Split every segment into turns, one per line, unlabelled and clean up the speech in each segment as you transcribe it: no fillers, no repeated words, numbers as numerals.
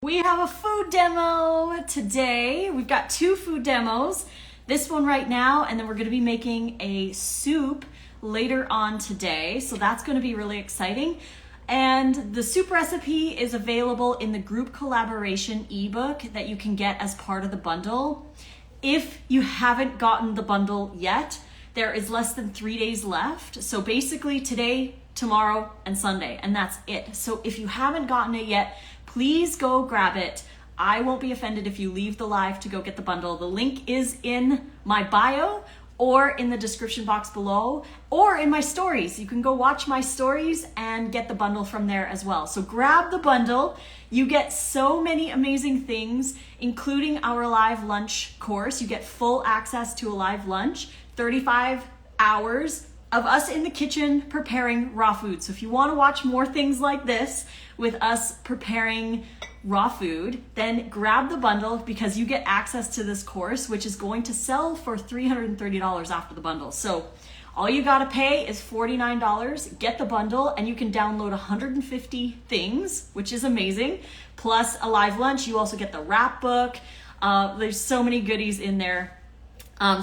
We have a food demo today. We've got two food demos. This one right now, and then we're gonna be making a soup later on today. So that's gonna be really exciting. And the soup recipe is available in the group collaboration ebook that you can get as part of the bundle. If you haven't gotten the bundle yet, there is less than 3 days left. So basically today, tomorrow, and Sunday, and that's it. So if you haven't gotten it yet, please go grab it. I won't be offended if you leave the live to go get the bundle. The link is in my bio or in the description box below or in my stories. You can go watch my stories and get the bundle from there as well. So grab the bundle. You get so many amazing things, including our live lunch course. You get full access to a live lunch, 35 hours of us in the kitchen preparing raw food. So if you want to watch more things like this with us preparing raw food, then grab the bundle because you get access to this course, which is going to sell for $330 after the bundle. So all you got to pay is $49, get the bundle, and you can download 150 things, which is amazing, plus a live lunch. You also get the wrap book. There's so many goodies in there.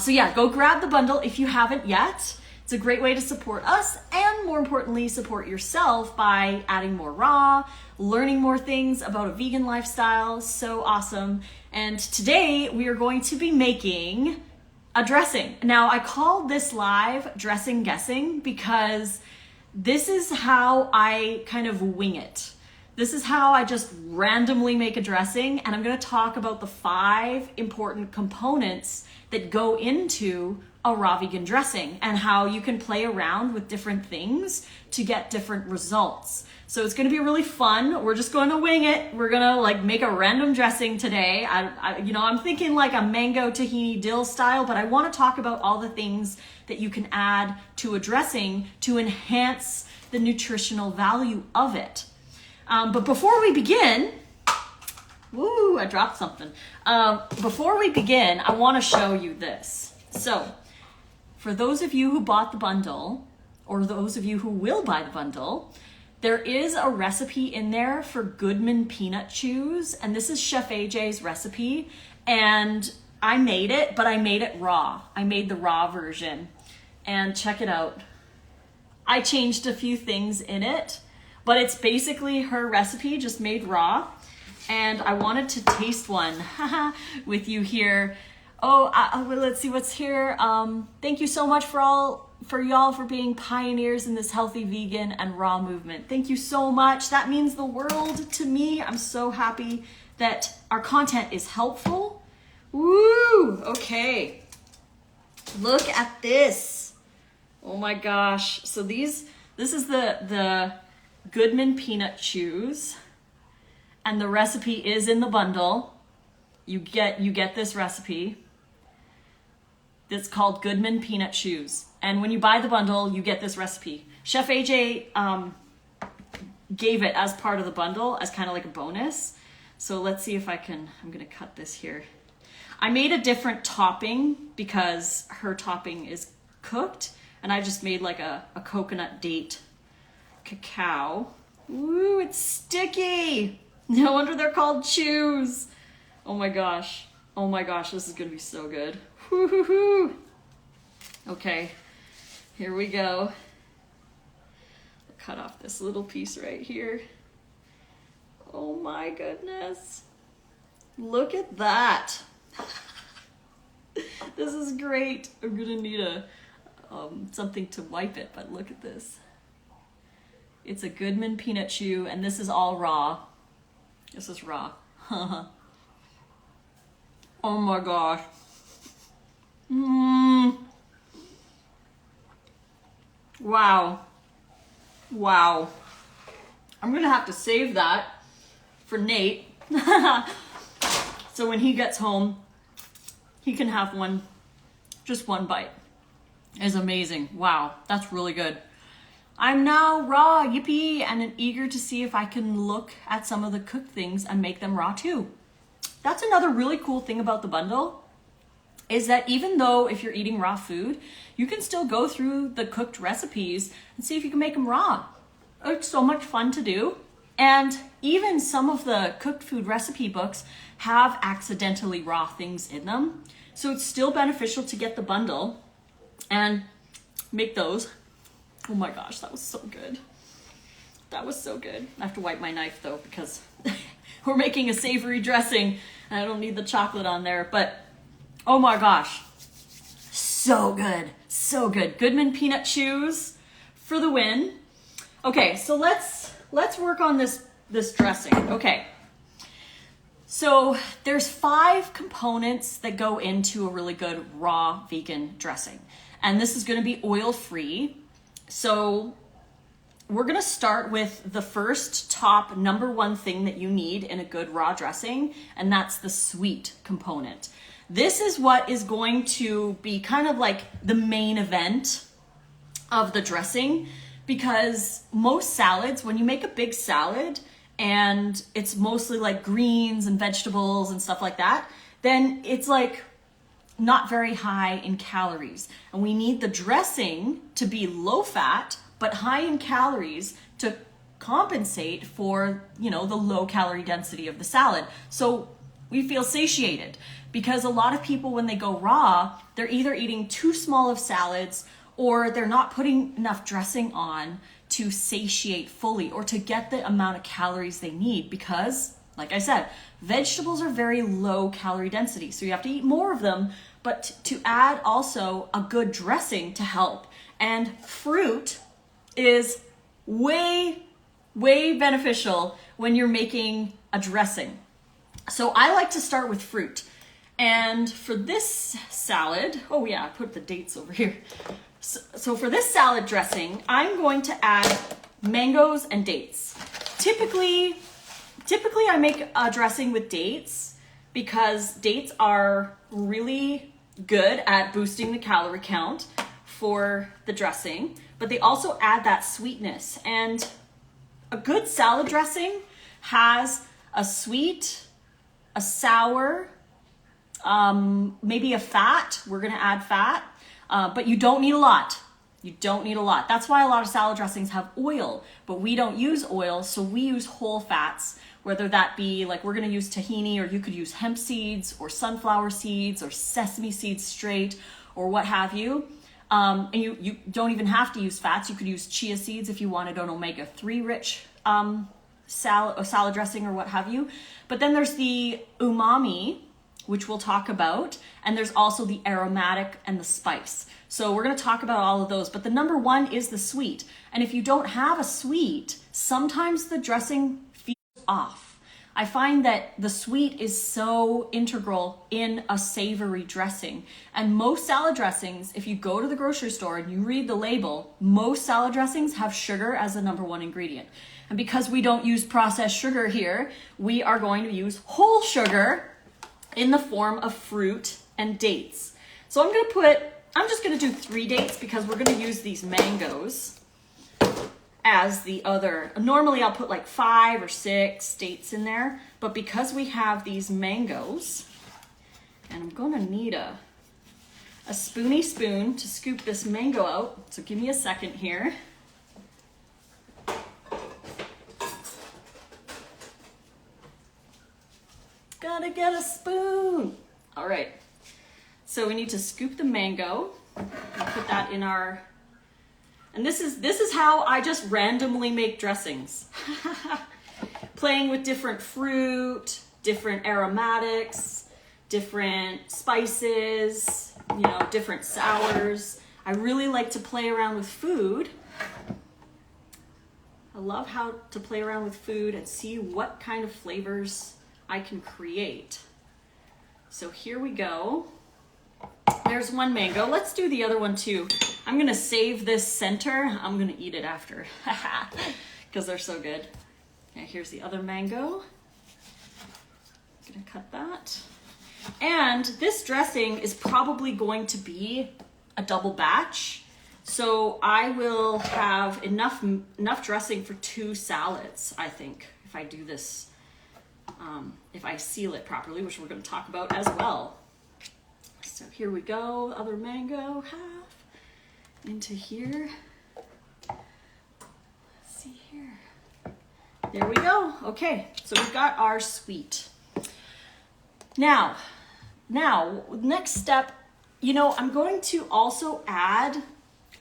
So yeah, go grab the bundle if you haven't yet. It's a great way to support us and, more importantly, support yourself by adding more raw, learning more things about a vegan lifestyle. So awesome. And today we are going to be making a dressing. Now, I call this live dressing guessing because this is how I kind of wing it. This is how I just randomly make a dressing, and I'm going to talk about the 5 important components that go into a raw vegan dressing and how you can play around with different things to get different results. So it's going to be really fun. We're just going to wing it. We're going to make a random dressing today. I'm thinking like a mango tahini dill style, but I want to talk about all the things that you can add to a dressing to enhance the nutritional value of it. But before we begin, woo, I dropped something. Before we begin, I want to show you this. So for those of you who bought the bundle, or those of you who will buy the bundle, there is a recipe in there for Goodman peanut chews, and this is Chef AJ's recipe, and I made it, but I made it raw. I made the raw version, and check it out. I changed a few things in it, but it's basically her recipe just made raw, and I wanted to taste one with you here. Well, let's see what's here. Thank you so much for y'all for being pioneers in this healthy vegan and raw movement. Thank you so much. That means the world to me. I'm so happy that our content is helpful. Woo! Okay. Look at this. Oh my gosh. So this is the Goodman peanut chews, and the recipe is in the bundle. You get this recipe. It's called Goodman peanut chews, and when you buy the bundle, you get this recipe. Chef AJ gave it as part of the bundle as kind of like a bonus. So let's see if I'm gonna cut this here. I made a different topping because her topping is cooked, and I just made like a coconut date cacao. Ooh, it's sticky. No wonder they're called chews. Oh my gosh, this is gonna be so good. Woo-hoo-hoo. Okay, here we go. I'll cut off this little piece right here. Oh my goodness. Look at that. This is great. I'm gonna need something to wipe it, but look at this. It's a Goodman peanut chew, and this is all raw. This is raw. Oh my gosh. Wow. I'm gonna have to save that for Nate. So when he gets home, he can have just one bite. It's amazing. Wow, that's really good. I'm now raw, yippee, and eager to see if I can look at some of the cooked things and make them raw too. That's another really cool thing about the bundle, is that even though if you're eating raw food, you can still go through the cooked recipes and see if you can make them raw. It's so much fun to do. And even some of the cooked food recipe books have accidentally raw things in them. So it's still beneficial to get the bundle and make those. Oh my gosh, that was so good. That was so good. I have to wipe my knife though because we're making a savory dressing and I don't need the chocolate on there, but oh my gosh, so good, so good. Goodman peanut chews for the win. Okay, so let's work on this dressing. Okay, so there's 5 components that go into a really good raw vegan dressing, and this is going to be oil-free. So we're going to start with the first top number 1 thing that you need in a good raw dressing, and that's the sweet component. This is what is going to be kind of like the main event of the dressing, because most salads, when you make a big salad and it's mostly like greens and vegetables and stuff like that, then it's like not very high in calories. And we need the dressing to be low fat, but high in calories to compensate for, you know, the low calorie density of the salad. So we feel satiated, because a lot of people, when they go raw, they're either eating too small of salads or they're not putting enough dressing on to satiate fully or to get the amount of calories they need, because, like I said, vegetables are very low calorie density. So you have to eat more of them, but to add also a good dressing to help. And fruit is way beneficial when you're making a dressing. So I like to start with fruit. And for this salad, oh yeah, I put the dates over here. So for this salad dressing, I'm going to add mangoes and dates. Typically I make a dressing with dates because dates are really good at boosting the calorie count for the dressing, but they also add that sweetness. And a good salad dressing has a sweet, a sour, maybe a fat. We're gonna add fat, but you don't need a lot. You don't need a lot. That's why a lot of salad dressings have oil, but we don't use oil, so we use whole fats, whether that be like we're gonna use tahini, or you could use hemp seeds or sunflower seeds or sesame seeds straight or what have you. And you don't even have to use fats. You could use chia seeds if you wanted an omega-3 rich salad dressing or what have you. But then there's the umami, which we'll talk about, and there's also the aromatic and the spice. So we're gonna talk about all of those, but the number 1 is the sweet. And if you don't have a sweet, sometimes the dressing feels off. I find that the sweet is so integral in a savory dressing. And most salad dressings, if you go to the grocery store and you read the label, most salad dressings have sugar as the number 1 ingredient. And because we don't use processed sugar here, we are going to use whole sugar in the form of fruit and dates. So I'm just gonna do 3 dates because we're gonna use these mangoes as the other. Normally I'll put like 5 or 6 dates in there, but because we have these mangoes, and I'm gonna need a spoony spoon to scoop this mango out. So give me a second here. Gotta get a spoon. All right, so we need to scoop the mango and put that in our, and this is how I just randomly make dressings. Playing with different fruit, different aromatics, different spices, you know, different sours. I really like to play around with food. I love how to play around with food and see what kind of flavors I can create. So here we go. There's one mango. Let's do the other one too. I'm gonna save this center. I'm gonna eat it after because they're so good. Okay, here's the other mango. I'm gonna cut that. And this dressing is probably going to be a double batch. So I will have enough dressing for 2 salads, I think, if I do this. If I seal it properly, which we're going to talk about as well. So here we go, other mango, half into here. Let's see here. Here we go. Okay, so we've got our sweet. Now, next step, I'm going to also add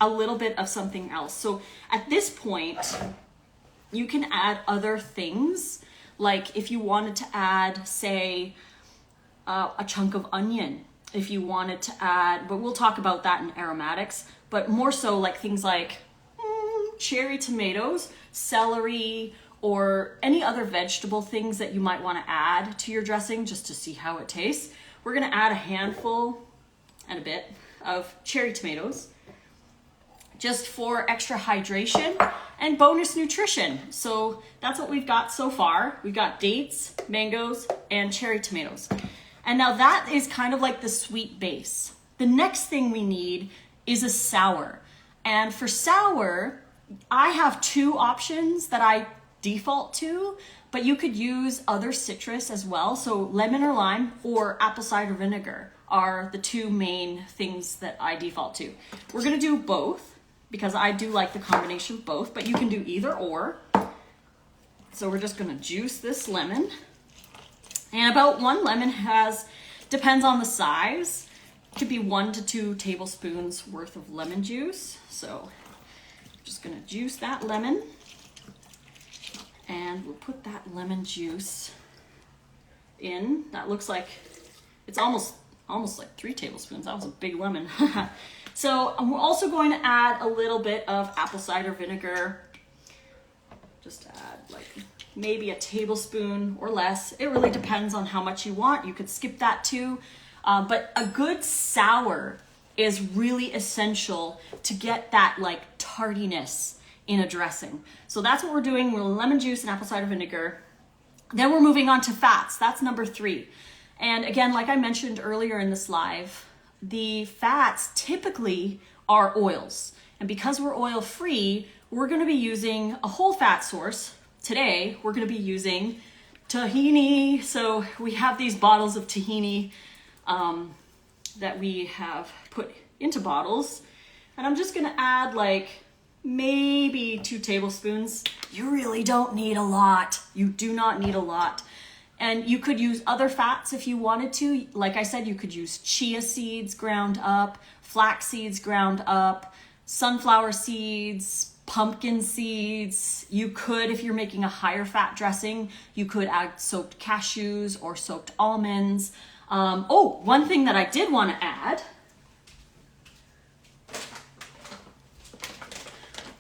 a little bit of something else. So at this point, you can add other things. Like if you wanted to add, say, a chunk of onion, if you wanted to add, but we'll talk about that in aromatics, but more so like things like cherry tomatoes, celery, or any other vegetable things that you might want to add to your dressing just to see how it tastes. We're going to add a handful and a bit of cherry tomatoes just for extra hydration and bonus nutrition. So that's what we've got so far. We've got dates, mangoes, and cherry tomatoes. And now that is kind of like the sweet base. The next thing we need is a sour. And for sour, I have two options that I default to, but you could use other citrus as well. So lemon or lime or apple cider vinegar are the two main things that I default to. We're gonna do both because I do like the combination of both, but you can do either or. So we're just gonna juice this lemon. And about one lemon depends on the size. It could be 1 to 2 tablespoons worth of lemon juice. So I'm just gonna juice that lemon. And we'll put that lemon juice in. That looks like it's almost like 3 tablespoons. That was a big lemon. So I'm also going to add a little bit of apple cider vinegar. Just add like maybe a tablespoon or less. It really depends on how much you want. You could skip that too. But a good sour is really essential to get that like tardiness in a dressing. So that's what we're doing with lemon juice and apple cider vinegar. Then we're moving on to fats. That's number 3. And again, like I mentioned earlier in this live, the fats typically are oils. And because we're oil free, we're gonna be using a whole fat source. Today, we're gonna be using tahini. So we have these bottles of tahini that we have put into bottles. And I'm just gonna add like maybe 2 tablespoons. You really don't need a lot. You do not need a lot. And you could use other fats if you wanted to. Like I said, you could use chia seeds ground up, flax seeds ground up, sunflower seeds, pumpkin seeds. You could, if you're making a higher fat dressing, you could add soaked cashews or soaked almonds. One thing that I did want to add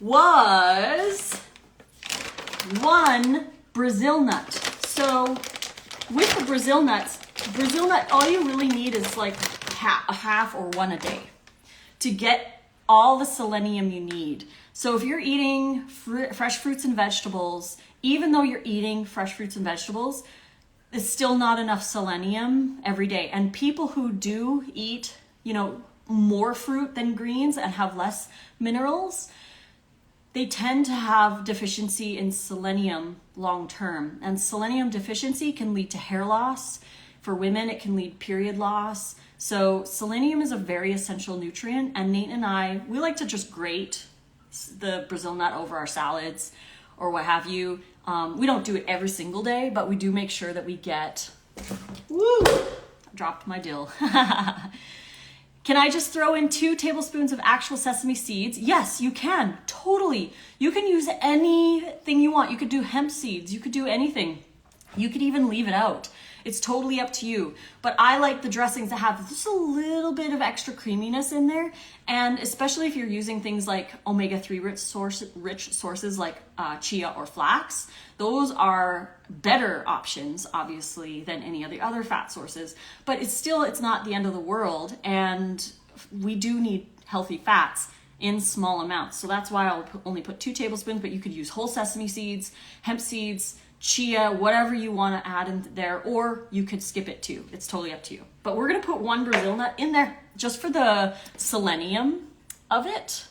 was 1 Brazil nut. So with the Brazil nut, all you really need is like a half or 1 a day to get all the selenium you need. So if you're eating fresh fruits and vegetables, even though you're eating fresh fruits and vegetables, it's still not enough selenium every day. And people who do eat, more fruit than greens and have less minerals, they tend to have deficiency in selenium long term. And selenium deficiency can lead to hair loss. For women, it can lead period loss. So selenium is a very essential nutrient. And Nate and I, we like to just grate the Brazil nut over our salads or what have you. We don't do it every single day, but we do make sure that we get, dropped my dill. Can I just throw in 2 tablespoons of actual sesame seeds? Yes, you can, totally. You can use anything you want. You could do hemp seeds, you could do anything. You could even leave it out. It's totally up to you. But I like the dressings that have just a little bit of extra creaminess in there. And especially if you're using things like omega-3 rich sources like chia or flax, those are better options, obviously, than any of the other fat sources. But it's not the end of the world. And we do need healthy fats in small amounts. So that's why I'll only put 2 tablespoons, but you could use whole sesame seeds, hemp seeds, chia, whatever you want to add in there, or you could skip it too. It's totally up to you. But we're going to put 1 Brazil nut in there just for the selenium of it.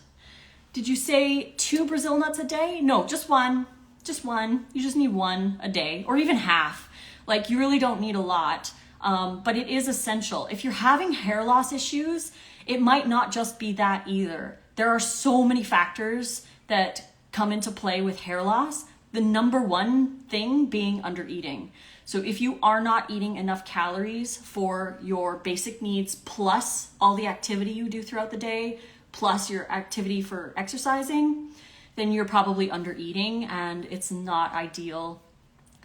Did you say 2 Brazil nuts a day? No, just 1. Just 1. You just need 1 a day, or even half. Like, you really don't need a lot, but it is essential. If you're having hair loss issues, it might not just be that either. There are so many factors that come into play with hair loss. The number one thing being under eating. So if you are not eating enough calories for your basic needs, plus all the activity you do throughout the day, plus your activity for exercising, then you're probably under eating, and it's not ideal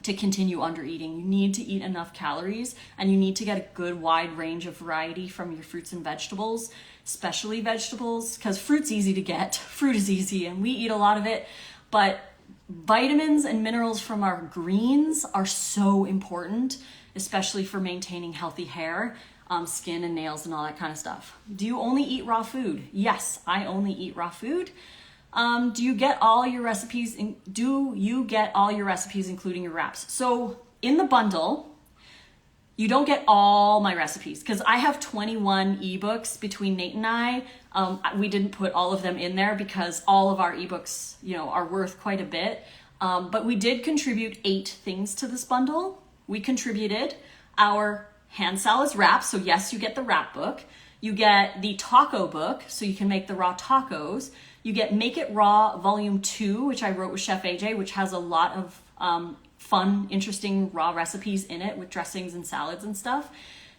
to continue under eating. You need to eat enough calories, and you need to get a good wide range of variety from your fruits and vegetables, especially vegetables, because fruit's easy to get. Fruit is easy and we eat a lot of it, but vitamins and minerals from our greens are so important, especially for maintaining healthy hair, skin and nails and all that kind of stuff. Do you only eat raw food? Yes, I only eat raw food. Do you get all your recipes including your wraps? So in the bundle, you don't get all my recipes because I have 21 ebooks between Nate and I. We didn't put all of them in there because all of our ebooks, are worth quite a bit. But we did contribute 8 things to this bundle. We contributed our hand salads wraps. So yes, you get the wrap book. You get the taco book, so you can make the raw tacos. You get Make It Raw Volume 2, which I wrote with Chef AJ, which has a lot of fun, interesting raw recipes in it with dressings and salads and stuff.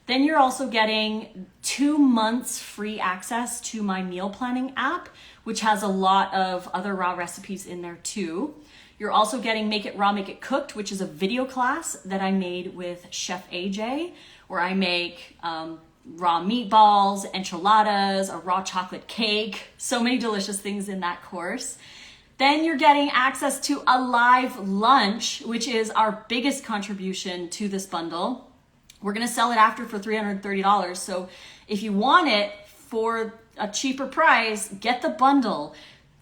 Then you're also getting 2 months free access to my meal planning app, which has a lot of other raw recipes in there too. You're also getting Make It Raw, Make It Cooked, which is a video class that I made with Chef AJ, where I make raw meatballs, enchiladas, a raw chocolate cake, so many delicious things in that course. Then you're getting access to a live lunch, which is our biggest contribution to this bundle. We're gonna sell it after for $330. So if you want it for a cheaper price, get the bundle,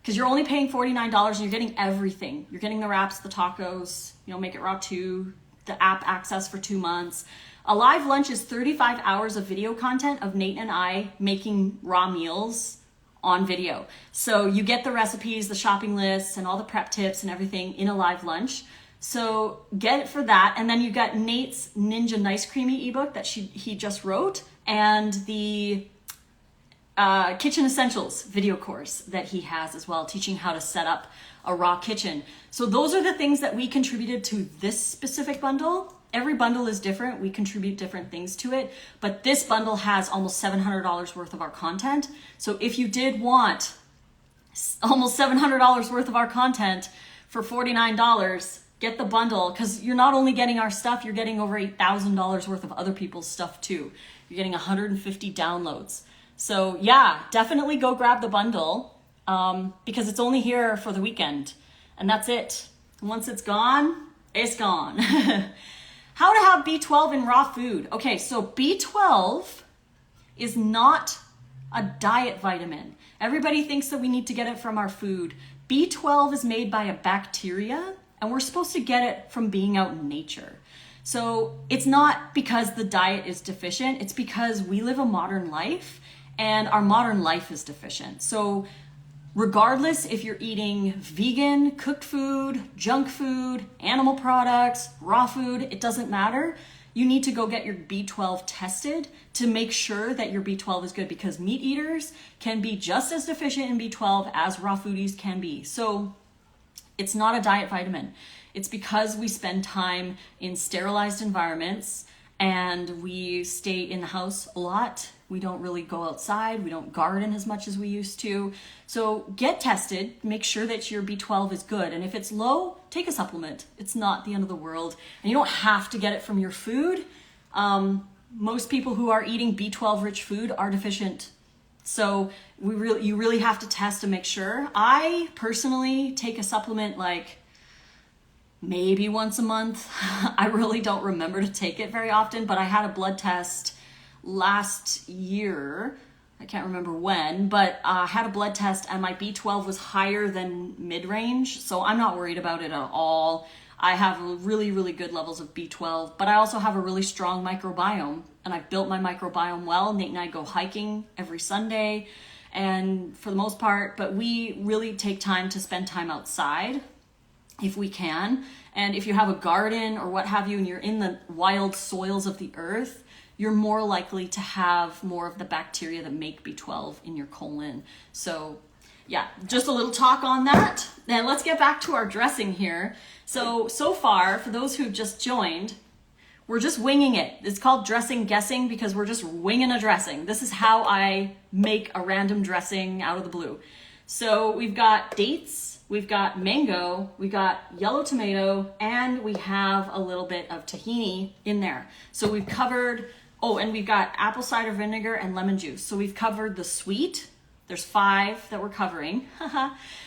because you're only paying $49 and you're getting everything. You're getting the wraps, the tacos, Make It Raw 2, the app access for 2 months. A live lunch is 35 hours of video content of Nate and I making raw meals on video. So you get the recipes, the shopping lists, and all the prep tips and everything in a live lunch. So get it for that. And then you got Nate's Ninja Nice Creamy ebook that he just wrote, and the Kitchen Essentials video course that he has as well, teaching how to set up a raw kitchen. So those are the things that we contributed to this specific bundle. Every bundle is different. We contribute different things to it, but this bundle has almost $700 worth of our content. So if you did want almost $700 worth of our content for $49, get the bundle, because you're not only getting our stuff, you're getting over $8,000 worth of other people's stuff too. You're getting 150 downloads. So yeah, definitely go grab the bundle because it's only here for the weekend, and that's it. Once it's gone, it's gone. How to have B12 in raw food. Okay, so B12 is not a diet vitamin. Everybody thinks that we need to get it from our food. B12 is made by a bacteria, and we're supposed to get it from being out in nature. So it's not because the diet is deficient, it's because we live a modern life and our modern life is deficient. So regardless if you're eating vegan, cooked food, junk food, animal products, raw food, it doesn't matter. You need to go get your B12 tested to make sure that your B12 is good, because meat eaters can be just as deficient in B12 as raw foodies can be. So it's not a diet vitamin. It's because we spend time in sterilized environments and we stay in the house a lot. We don't really go outside. We don't garden as much as we used to. So get tested, make sure that your B12 is good. And if it's low, take a supplement. It's not the end of the world. And you don't have to get it from your food. Most people who are eating B12 rich food are deficient. So you really have to test to make sure. I personally take a supplement like maybe once a month. I really don't remember to take it very often, but I had a blood test last year. I can't remember when, but I had a blood test and my B12 was higher than mid-range. So I'm not worried about it at all. I have really, really good levels of B12, but I also have a really strong microbiome, and I've built my microbiome well. Nate and I go hiking every Sunday, and for the most part, but we really take time to spend time outside if we can. And if you have a garden or what have you, and you're in the wild soils of the earth, you're more likely to have more of the bacteria that make B12 in your colon. So yeah, just a little talk on that. Then let's get back to our dressing here. So far, for those who just joined, we're just winging it. It's called dressing guessing because we're just winging a dressing. This is how I make a random dressing out of the blue. So we've got dates, we've got mango, we've got yellow tomato, and we have a little bit of tahini in there. So we've covered, oh, and we've got apple cider vinegar and lemon juice. So we've covered the sweet. There's 5 that we're covering.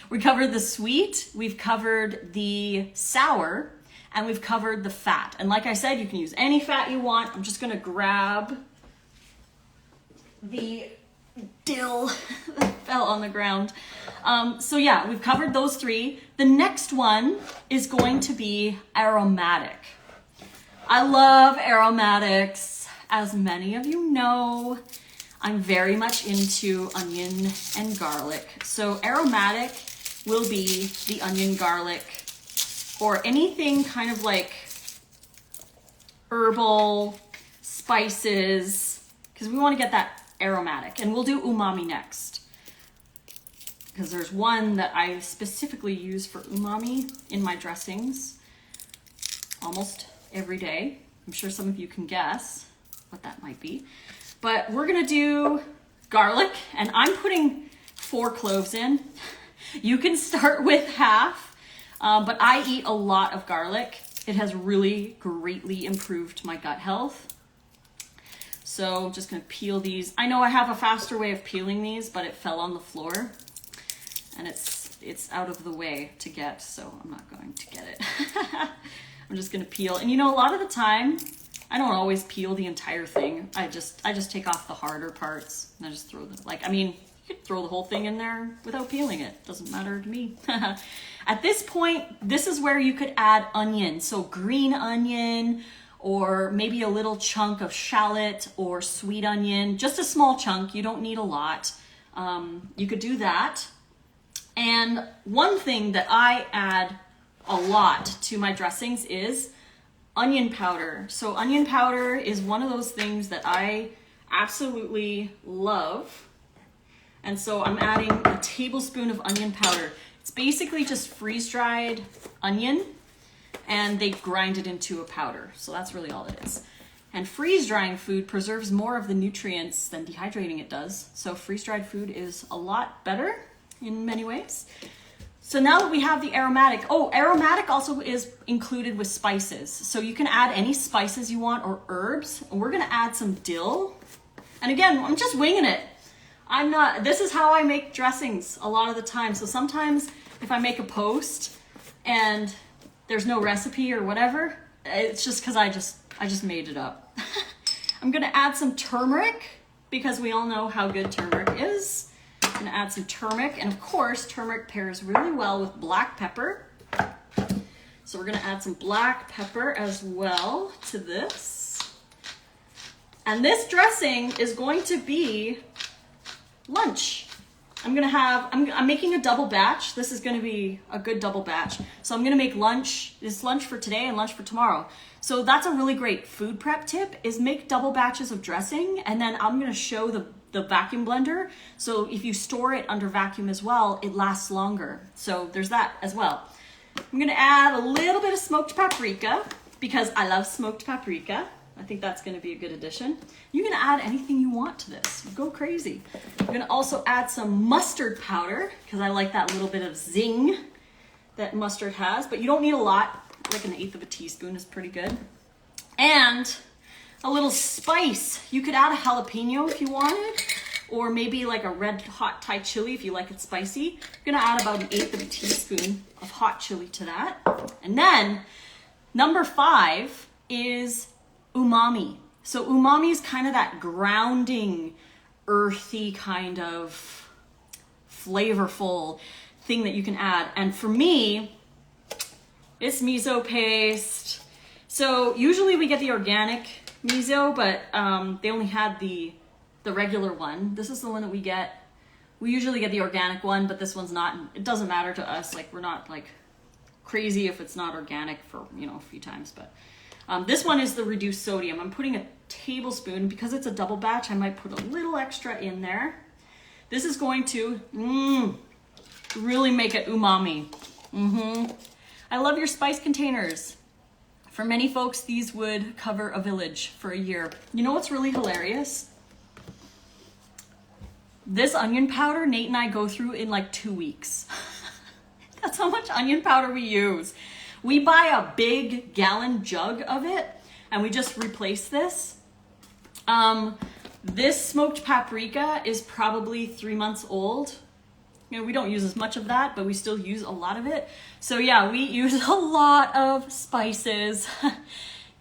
We covered the sweet, we've covered the sour, and we've covered the fat. And like I said, you can use any fat you want. I'm just gonna grab the dill that fell on the ground. So yeah, we've covered those 3. The next one is going to be aromatic. I love aromatics. As many of you know, I'm very much into onion and garlic. So aromatic will be the onion, garlic, or anything kind of like herbal spices, because we want to get that aromatic. And we'll do umami next, because there's one that I specifically use for umami in my dressings almost every day. I'm sure some of you can guess what that might be. But we're gonna do garlic, and I'm putting 4 cloves in. You can start with half, but I eat a lot of garlic. It has really greatly improved my gut health. So I'm just gonna peel these. I know I have a faster way of peeling these, but it fell on the floor, and it's out of the way to get, so I'm not going to get it. I'm just gonna peel, and you know, a lot of the time, I don't always peel the entire thing. I just take off the harder parts and I just throw them. Like, I mean, you could throw the whole thing in there without peeling it. Doesn't matter to me. At this point, this is where you could add onion. So green onion, or maybe a little chunk of shallot or sweet onion, just a small chunk. You don't need a lot. You could do that. And one thing that I add a lot to my dressings is onion powder. So onion powder is one of those things that I absolutely love. And so I'm adding a tablespoon of onion powder. It's basically just freeze-dried onion, and they grind it into a powder. So that's really all it is. And freeze-drying food preserves more of the nutrients than dehydrating it does. So freeze-dried food is a lot better in many ways. So now that we have the aromatic, aromatic also is included with spices. So you can add any spices you want or herbs. And we're gonna add some dill. And again, I'm just winging it. This is how I make dressings a lot of the time. So sometimes if I make a post and there's no recipe or whatever, it's just because I just made it up. I'm gonna add some turmeric because we all know how good turmeric is. I'm gonna add some turmeric, and of course, turmeric pairs really well with black pepper. So we're gonna add some black pepper as well to this. And this dressing is going to be lunch. I'm making a double batch. This is gonna be a good double batch. So I'm gonna make lunch for today and lunch for tomorrow. So that's a really great food prep tip, is make double batches of dressing, and then I'm gonna show the vacuum blender. So if you store it under vacuum as well, it lasts longer. So there's that as well. I'm gonna add a little bit of smoked paprika because I love smoked paprika. I think that's gonna be a good addition. You can add anything you want to this. Go crazy. I'm gonna also add some mustard powder because I like that little bit of zing that mustard has, but you don't need a lot. Like 1/8 of a teaspoon is pretty good. And a little spice. You could add a jalapeno if you wanted, or maybe like a red hot Thai chili if you like it spicy. I'm gonna add about 1/8 of a teaspoon of hot chili to that. And then number 5 is umami. So umami is kind of that grounding, earthy kind of flavorful thing that you can add. And for me, it's miso paste. So usually we get the organic miso, but they only had the regular one. This is the one that we get. We usually get the organic one, but this one's not. It doesn't matter to us. Like, we're not like crazy if it's not organic for, you know, a few times. But this one is the reduced sodium. I'm putting a tablespoon because it's a double batch. I might put a little extra in there. This is going to Really make it umami. I love your spice containers. For many folks, these would cover a village for a year. You know what's really hilarious? This onion powder, Nate and I go through in like 2 weeks. That's how much onion powder we use. We buy a big gallon jug of it and we just replace this. This smoked paprika is probably 3 months old. You know, we don't use as much of that, but we still use a lot of it. So yeah, we use a lot of spices.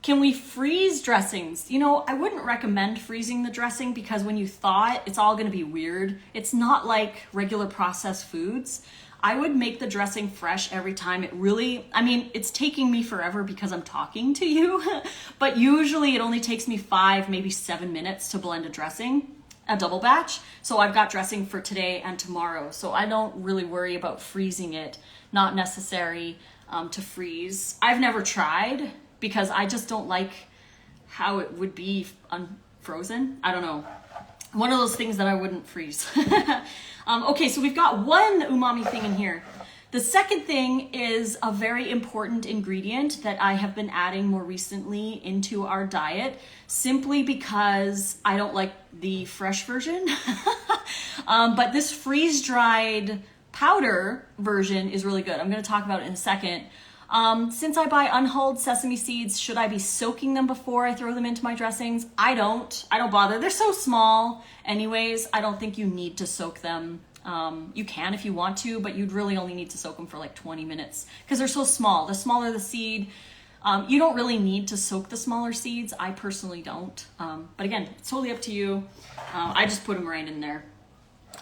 Can we freeze dressings? You know, I wouldn't recommend freezing the dressing because when you thaw it, it's all gonna be weird. It's not like regular processed foods. I would make the dressing fresh every time. It really, I mean, it's taking me forever because I'm talking to you, but usually it only takes me 5, maybe 7 minutes to blend a dressing, a double batch. So I've got dressing for today and tomorrow. So I don't really worry about freezing it. Not necessary to freeze. I've never tried because I just don't like how it would be unfrozen. I don't know. One of those things that I wouldn't freeze. Okay, so we've got one umami thing in here. The second thing is a very important ingredient that I have been adding more recently into our diet, simply because I don't like the fresh version. But this freeze-dried powder version is really good. I'm gonna talk about it in a second. Since I buy unhulled sesame seeds, should I be soaking them before I throw them into my dressings? I don't bother. They're so small anyways. I don't think you need to soak them. You can if you want to, but you'd really only need to soak them for like 20 minutes because they're so small. The smaller the seed, you don't really need to soak the smaller seeds. I personally don't. But again, it's totally up to you. I just put them right in there.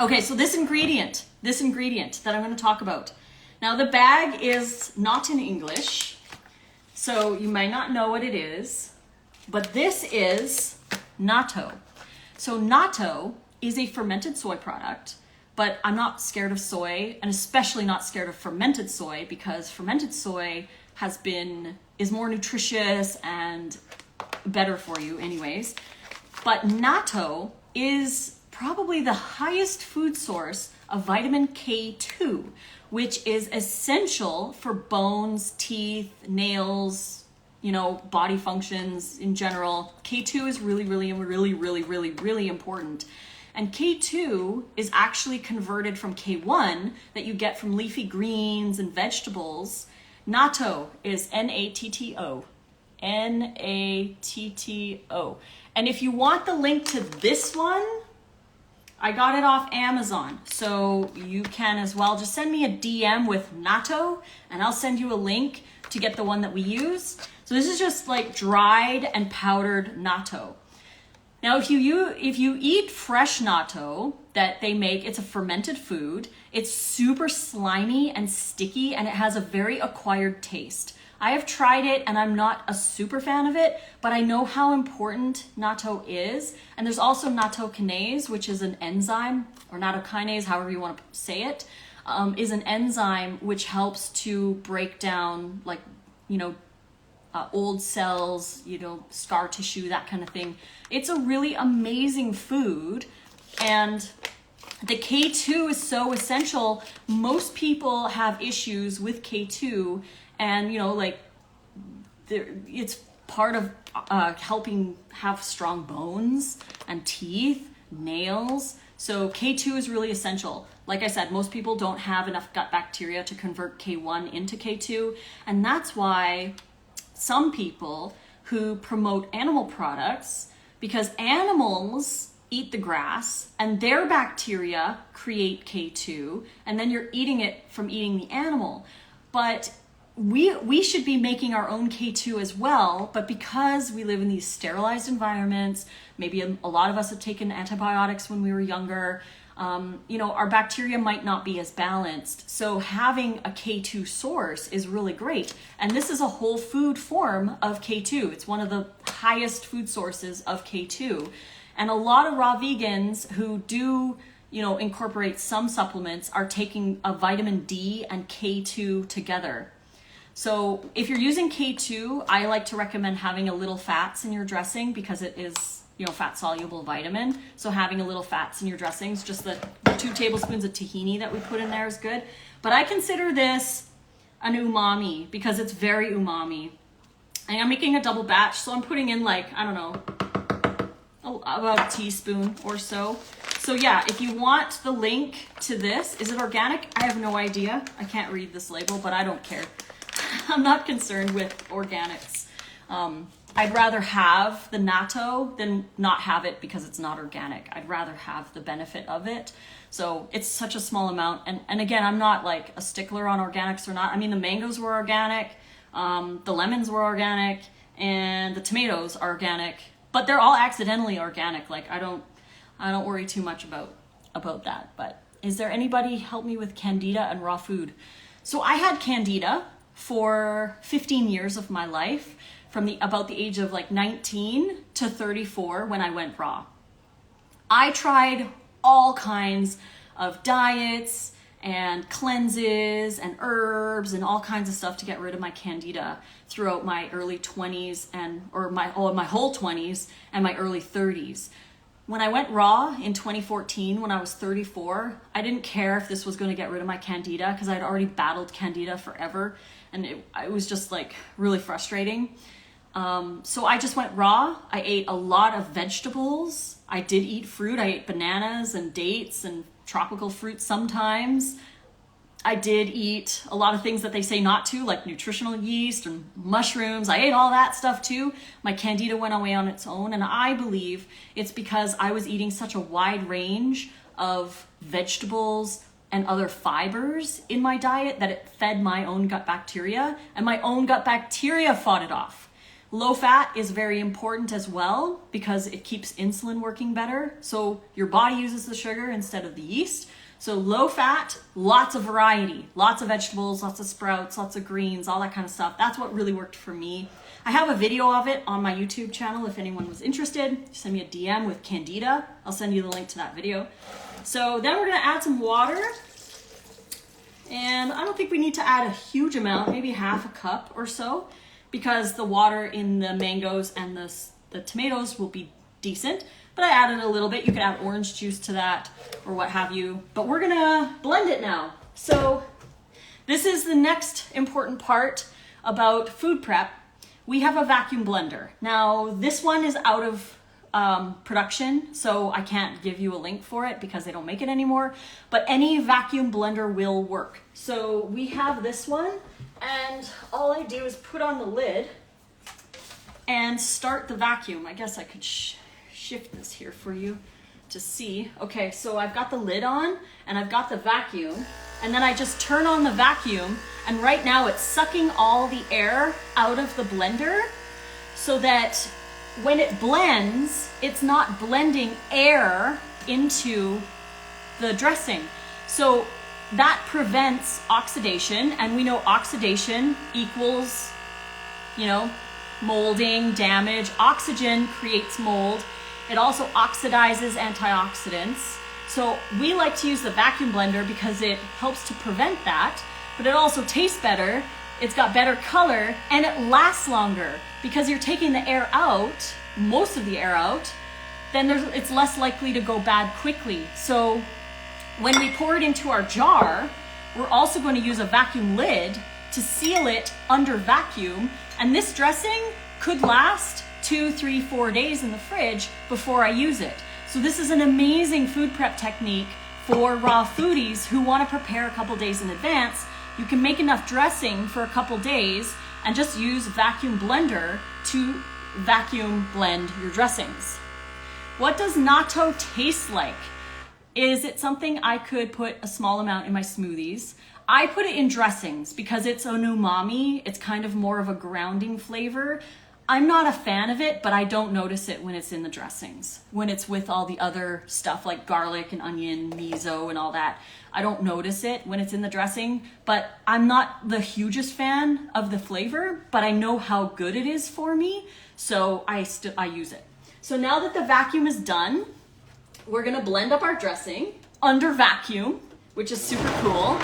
Okay, so this ingredient that I'm going to talk about. Now the bag is not in English, so you might not know what it is, but this is natto. So natto is a fermented soy product, but I'm not scared of soy, and especially not scared of fermented soy because fermented soy is more nutritious and better for you anyways. But natto is probably the highest food source of vitamin K2, which is essential for bones, teeth, nails, you know, body functions in general. K2 is really important. And K2 is actually converted from K1 that you get from leafy greens and vegetables. Natto is N-A-T-T-O. N-A-T-T-O. And if you want the link to this one, I got it off Amazon, so you can as well. Just send me a DM with natto, and I'll send you a link to get the one that we use. So this is just like dried and powdered natto. Now, if you eat fresh natto that they make, it's a fermented food. It's super slimy and sticky, and it has a very acquired taste. I have tried it and I'm not a super fan of it, but I know how important natto is. And there's also nattokinase, which is an enzyme, or nattokinase, however you want to say it, is an enzyme which helps to break down, like, you know, old cells, you know, scar tissue, that kind of thing. It's a really amazing food, and the K2 is so essential. Most people have issues with K2, and you know, like, it's part of helping have strong bones and teeth, nails. So K2 is really essential. Like I said, most people don't have enough gut bacteria to convert K1 into K2, and that's why some people who promote animal products, because animals eat the grass and their bacteria create K2, and then you're eating it from eating the animal. But we should be making our own K2 as well, but because we live in these sterilized environments, maybe a lot of us have taken antibiotics when we were younger, you know, our bacteria might not be as balanced. So having a K2 source is really great. And this is a whole food form of K2. It's one of the highest food sources of K2. And a lot of raw vegans who do, you know, incorporate some supplements are taking a vitamin D and K2 together. So if you're using K2, I like to recommend having a little fats in your dressing because it is fat soluble vitamin. So having a little fats in your dressings, just the 2 tablespoons of tahini that we put in there is good. But I consider this an umami because it's very umami. And I'm making a double batch, so I'm putting in like, I don't know, about a teaspoon or so. So yeah, if you want the link to this, is it organic? I have no idea. I can't read this label, but I don't care. I'm not concerned with organics. I'd rather have the natto than not have it because it's not organic. I'd rather have the benefit of it. So it's such a small amount. And again, I'm not like a stickler on organics or not. I mean, the mangoes were organic, the lemons were organic, and the tomatoes are organic, but they're all accidentally organic. Like I don't worry too much about that. But is there anybody help me with Candida and raw food? So I had Candida for 15 years of my life, from about the age of like 19 to 34 when I went raw. I tried all kinds of diets and cleanses and herbs and all kinds of stuff to get rid of my Candida throughout my early 20s or my whole 20s and my early 30s. When I went raw in 2014, when I was 34, I didn't care if this was going to get rid of my Candida because I'd already battled Candida forever, and it was just like really frustrating. So I just went raw. I ate a lot of vegetables. I did eat fruit. I ate bananas and dates and tropical fruit sometimes. I did eat a lot of things that they say not to, like nutritional yeast and mushrooms. I ate all that stuff too. My Candida went away on its own, and I believe it's because I was eating such a wide range of vegetables and other fibers in my diet that it fed my own gut bacteria, and my own gut bacteria fought it off. Low fat is very important as well because it keeps insulin working better. So your body uses the sugar instead of the yeast. So low fat, lots of variety, lots of vegetables, lots of sprouts, lots of greens, all that kind of stuff. That's what really worked for me. I have a video of it on my YouTube channel if anyone was interested. Send me a DM with Candida. I'll send you the link to that video. So then we're gonna add some water. And I don't think we need to add a huge amount, maybe half a cup or so, because the water in the mangoes and the tomatoes will be decent. But I added a little bit. You could add orange juice to that or what have you. But we're gonna blend it now. So this is the next important part about food prep. We have a vacuum blender. Now this one is out of production, so I can't give you a link for it because they don't make it anymore. But any vacuum blender will work. So we have this one, and all I do is put on the lid and start the vacuum. I guess I could shift this here for you to see. Okay, so I've got the lid on and I've got the vacuum, and then I just turn on the vacuum, and right now it's sucking all the air out of the blender so that when it blends, it's not blending air into the dressing. So that prevents oxidation, and we know oxidation equals, molding, damage. Oxygen creates mold. It also oxidizes antioxidants. So we like to use the vacuum blender because it helps to prevent that, but it also tastes better. It's got better color, and it lasts longer because you're taking the air out, most of the air out, then it's less likely to go bad quickly. So when we pour it into our jar, we're also going to use a vacuum lid to seal it under vacuum. And this dressing could last 2, 3, 4 days in the fridge before I use it. So this is an amazing food prep technique for raw foodies who want to prepare a couple days in advance. You can make enough dressing for a couple days and just use a vacuum blender to vacuum blend your dressings. What does natto taste like? Is it something I could put a small amount in my smoothies? I put it in dressings because it's an umami. It's kind of more of a grounding flavor. I'm not a fan of it, but I don't notice it when it's in the dressings. When it's with all the other stuff like garlic and onion, miso and all that, I don't notice it when it's in the dressing. But I'm not the hugest fan of the flavor, but I know how good it is for me, so I use it. So now that the vacuum is done, we're gonna blend up our dressing under vacuum, which is super cool.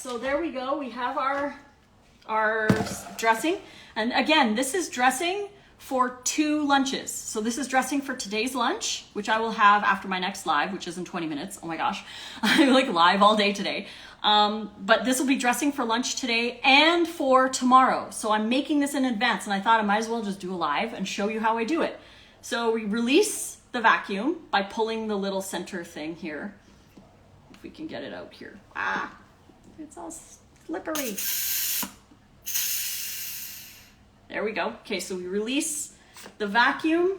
so there we go. We have our dressing. And again, this is dressing for 2 lunches. So this is dressing for today's lunch, which I will have after my next live, which is in 20 minutes. Oh my gosh, I'm like live all day today. But this will be dressing for lunch today and for tomorrow. So I'm making this in advance, and I thought I might as well just do a live and show you how I do it. So we release the vacuum by pulling the little center thing here. If we can get it out here. Ah, it's all slippery. There we go. Okay, so we release the vacuum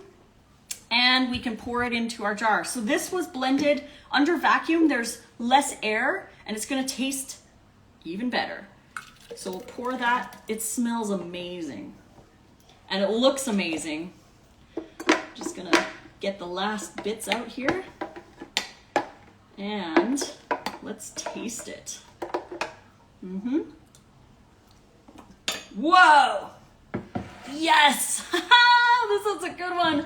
and we can pour it into our jar. So this was blended under vacuum. There's less air and it's gonna taste even better. So we'll pour that. It smells amazing and it looks amazing. Just gonna get the last bits out here and let's taste it. Whoa! Yes! This is a good one.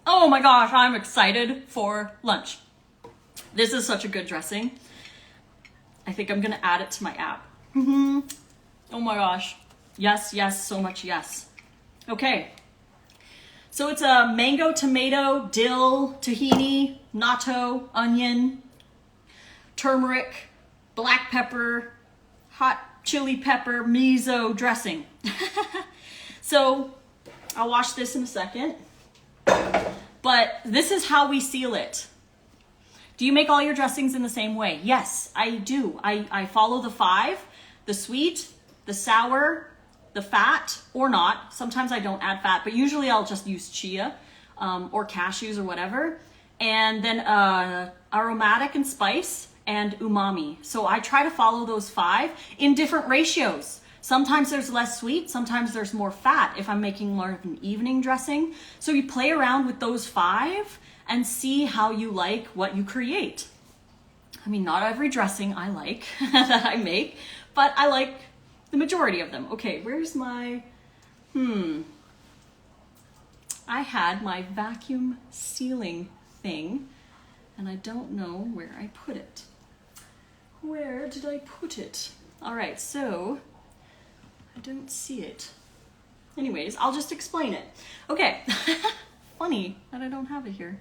Oh my gosh, I'm excited for lunch. This is such a good dressing. I think I'm gonna add it to my app. Oh my gosh. Yes, yes, so much yes. Okay. So it's a mango, tomato, dill, tahini, natto, onion, turmeric, black pepper, hot chili pepper, miso dressing. So I'll wash this in a second. But this is how we seal it. Do you make all your dressings in the same way? Yes, I do. I follow the 5, the sweet, the sour, the fat, or not. Sometimes I don't add fat, but usually I'll just use chia or cashews or whatever. And then aromatic and spice and umami. So I try to follow those 5 in different ratios. Sometimes there's less sweet, sometimes there's more fat if I'm making more of an evening dressing. So you play around with those 5 and see how you like what you create. I mean, not every dressing I like that I make, but I like the majority of them. Okay, where's my, I had my vacuum sealing thing and I don't know where I put it. Where did I put it? All right, so I don't see it. Anyways, I'll just explain it. Okay, funny that I don't have it here.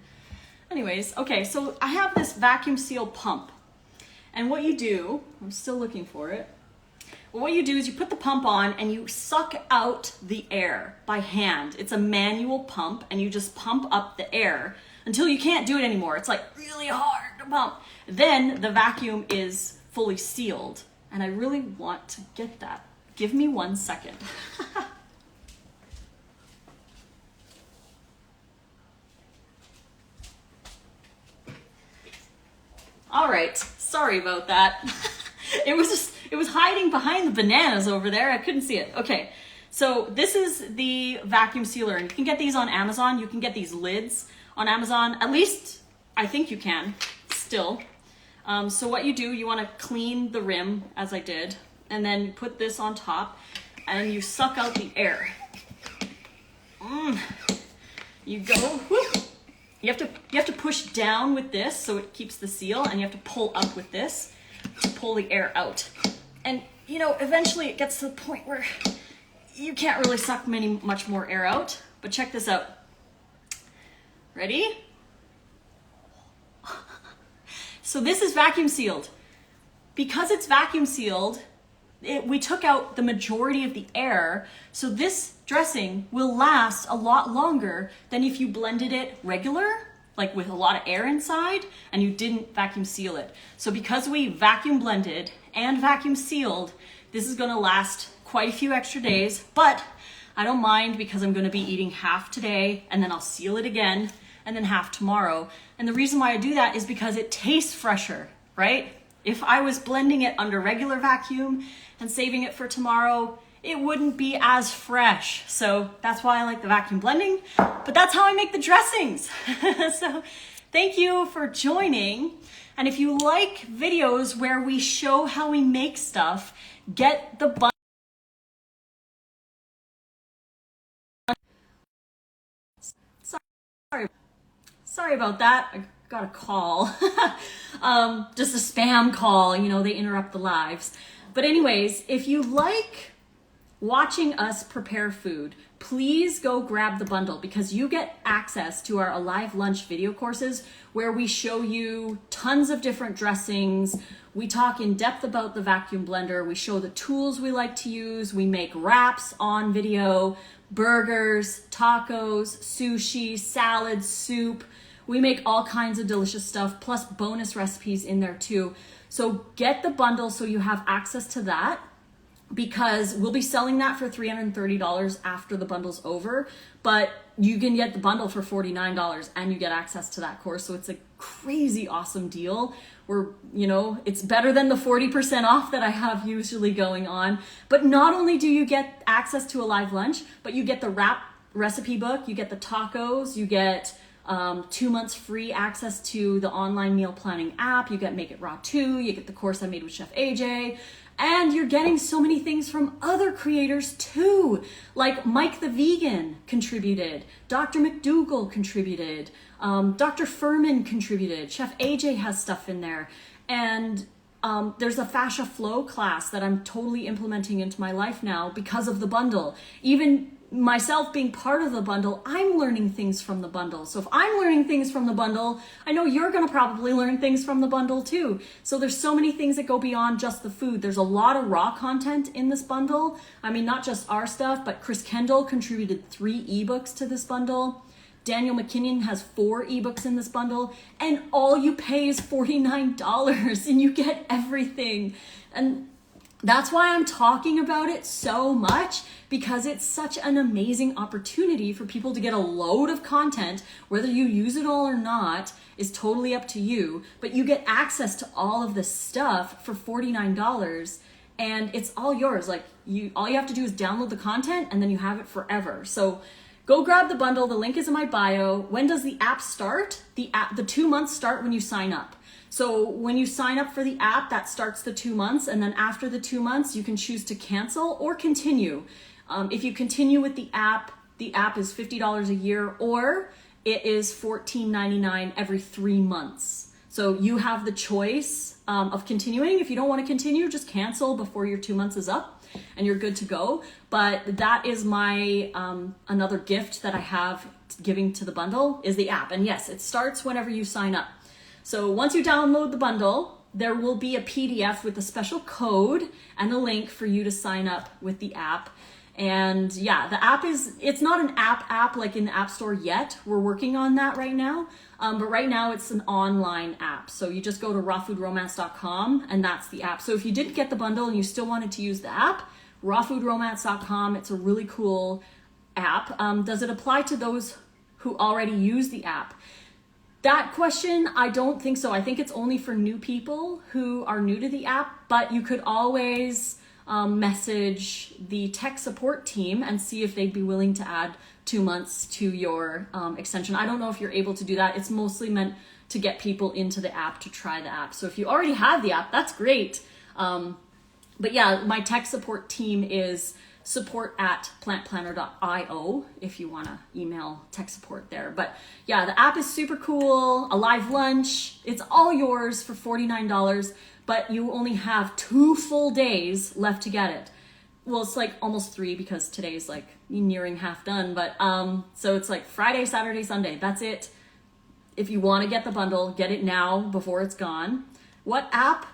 Anyways, okay, so I have this vacuum seal pump. And what you do, I'm still looking for it. Well, what you do is you put the pump on and you suck out the air by hand. It's a manual pump and you just pump up the air until you can't do it anymore. It's like really hard to pump. Then the vacuum is fully sealed. And I really want to get that. Give me 1 second. All right, sorry about that. It was hiding behind the bananas over there. I couldn't see it. Okay, so this is the vacuum sealer, and you can get these on Amazon. You can get these lids on Amazon. At least I think you can still. So what you do, you want to clean the rim as I did, and then put this on top, and you suck out the air. You go. Whoop. You have to push down with this so it keeps the seal, and you have to pull up with this to pull the air out. And you know, eventually it gets to the point where you can't really suck much more air out. But check this out. Ready? So this is vacuum sealed. Because it's vacuum sealed, we took out the majority of the air, so this dressing will last a lot longer than if you blended it regular, like with a lot of air inside, and you didn't vacuum seal it. So because we vacuum blended and vacuum sealed, this is gonna last quite a few extra days, but I don't mind because I'm gonna be eating half today, and then I'll seal it again, and then half tomorrow. And the reason why I do that is because it tastes fresher, right? If I was blending it under regular vacuum and saving it for tomorrow, it wouldn't be as fresh. So that's why I like the vacuum blending, but that's how I make the dressings. So thank you for joining. And if you like videos where we show how we make stuff, get the button. Sorry about that. got a call, just a spam call, you know, they interrupt the lives. But anyways, if you like watching us prepare food, please go grab the bundle, because you get access to our Alive Lunch video courses where we show you tons of different dressings. We talk in depth about the vacuum blender. We show the tools we like to use. We make wraps on video, burgers, tacos, sushi, salad, soup. We make all kinds of delicious stuff, plus bonus recipes in there too. So get the bundle so you have access to that, because we'll be selling that for $330 after the bundle's over, but you can get the bundle for $49 and you get access to that course. So it's a crazy awesome deal where, you know, it's better than the 40% off that I have usually going on. But not only do you get access to a live lunch, but you get the wrap recipe book, you get the tacos, you get 2 months free access to the online meal planning app, you get Make It Raw 2, you get the course I made with Chef AJ, and you're getting so many things from other creators too, like Mike the Vegan contributed, Dr. McDougall contributed, Dr. Furman contributed, Chef AJ has stuff in there, and there's a fascia flow class that I'm totally implementing into my life now because of the bundle. Even myself being part of the bundle, I'm learning things from the bundle. So if I'm learning things from the bundle, I know you're going to probably learn things from the bundle too. So there's so many things that go beyond just the food. There's a lot of raw content in this bundle. I mean, not just our stuff, but Chris Kendall contributed 3 ebooks to this bundle. Daniel McKinnon has 4 ebooks in this bundle, and all you pay is $49 and you get everything. And that's why I'm talking about it so much, because it's such an amazing opportunity for people to get a load of content. Whether you use it all or not is totally up to you, but you get access to all of this stuff for $49 and it's all yours. Like all you have to do is download the content and then you have it forever. So go grab the bundle. The link is in my bio. When does the app start? The 2 months start when you sign up. So when you sign up for the app, that starts the 2 months. And then after the 2 months, you can choose to cancel or continue. If you continue with the app is $50 a year, or it is $14.99 every 3 months. So you have the choice of continuing. If you don't want to continue, just cancel before your 2 months is up and you're good to go. But that is my another gift that I have giving to the bundle is the app. And yes, it starts whenever you sign up. So once you download the bundle, there will be a PDF with a special code and a link for you to sign up with the app. And yeah, the app it's not an app like in the App Store yet. We're working on that right now. But right now it's an online app. So you just go to rawfoodromance.com and that's the app. So if you didn't get the bundle and you still wanted to use the app, rawfoodromance.com, it's a really cool app. Does it apply to those who already use the app? That question, I don't think so. I think it's only for new people who are new to the app, but you could always message the tech support team and see if they'd be willing to add 2 months to your extension. I don't know if you're able to do that. It's mostly meant to get people into the app to try the app. So if you already have the app, that's great. But yeah, my tech support team is support@plantplanner.io if you want to email tech support there. But yeah, the app is super cool. A live lunch, it's all yours for $49, but you only have 2 full days left to get it. Well, it's like almost 3 because today's like nearing half done, but so it's like Friday, Saturday, Sunday. That's it. If you want to get the bundle, get it now before it's gone. What app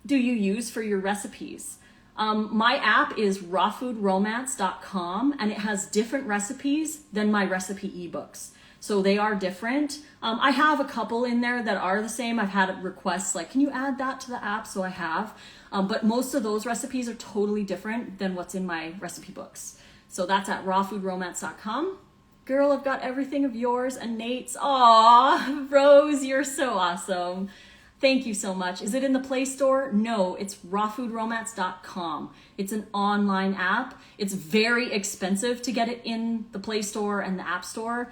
do you use for your recipes? My app is rawfoodromance.com and it has different recipes than my recipe ebooks. So they are different. I have a couple in there that are the same. I've had requests like, can you add that to the app? So I have, but most of those recipes are totally different than what's in my recipe books. So that's at rawfoodromance.com. Girl, I've got everything of yours and Nate's. Aw, Rose, you're so awesome. Thank you so much. Is it in the Play Store? No, it's rawfoodromance.com. It's an online app. It's very expensive to get it in the Play Store and the App Store.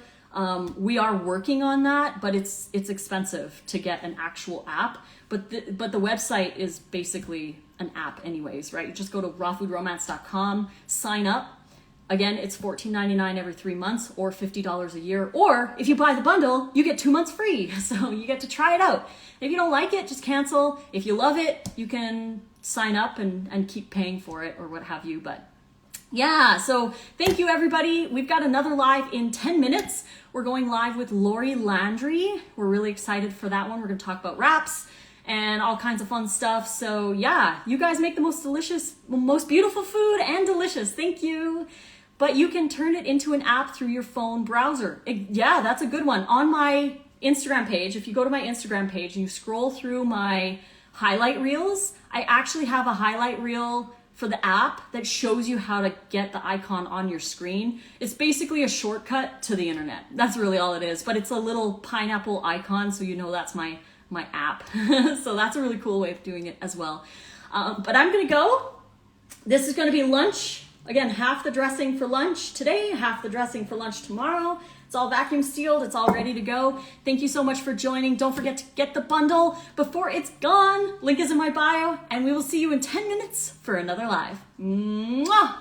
We are working on that, but it's expensive to get an actual app. But the website is basically an app anyways, right? You just go to rawfoodromance.com, sign up, Again, it's $14.99 every 3 months or $50 a year. Or if you buy the bundle, you get 2 months free. So you get to try it out. If you don't like it, just cancel. If you love it, you can sign up and keep paying for it or what have you. But yeah, so thank you everybody. We've got another live in 10 minutes. We're going live with Lori Landry. We're really excited for that one. We're going to talk about wraps and all kinds of fun stuff. So yeah, you guys make the most delicious, most beautiful food and delicious. Thank you. But you can turn it into an app through your phone browser. Yeah, that's a good one. On my Instagram page, if you go to my Instagram page and you scroll through my highlight reels, I actually have a highlight reel for the app that shows you how to get the icon on your screen. It's basically a shortcut to the internet. That's really all it is, but it's a little pineapple icon, so you know that's my app. So that's a really cool way of doing it as well. But I'm gonna go. This is gonna be lunch. Again, half the dressing for lunch today, half the dressing for lunch tomorrow. It's all vacuum sealed. It's all ready to go. Thank you so much for joining. Don't forget to get the bundle before it's gone. Link is in my bio, and we will see you in 10 minutes for another live. Mwah!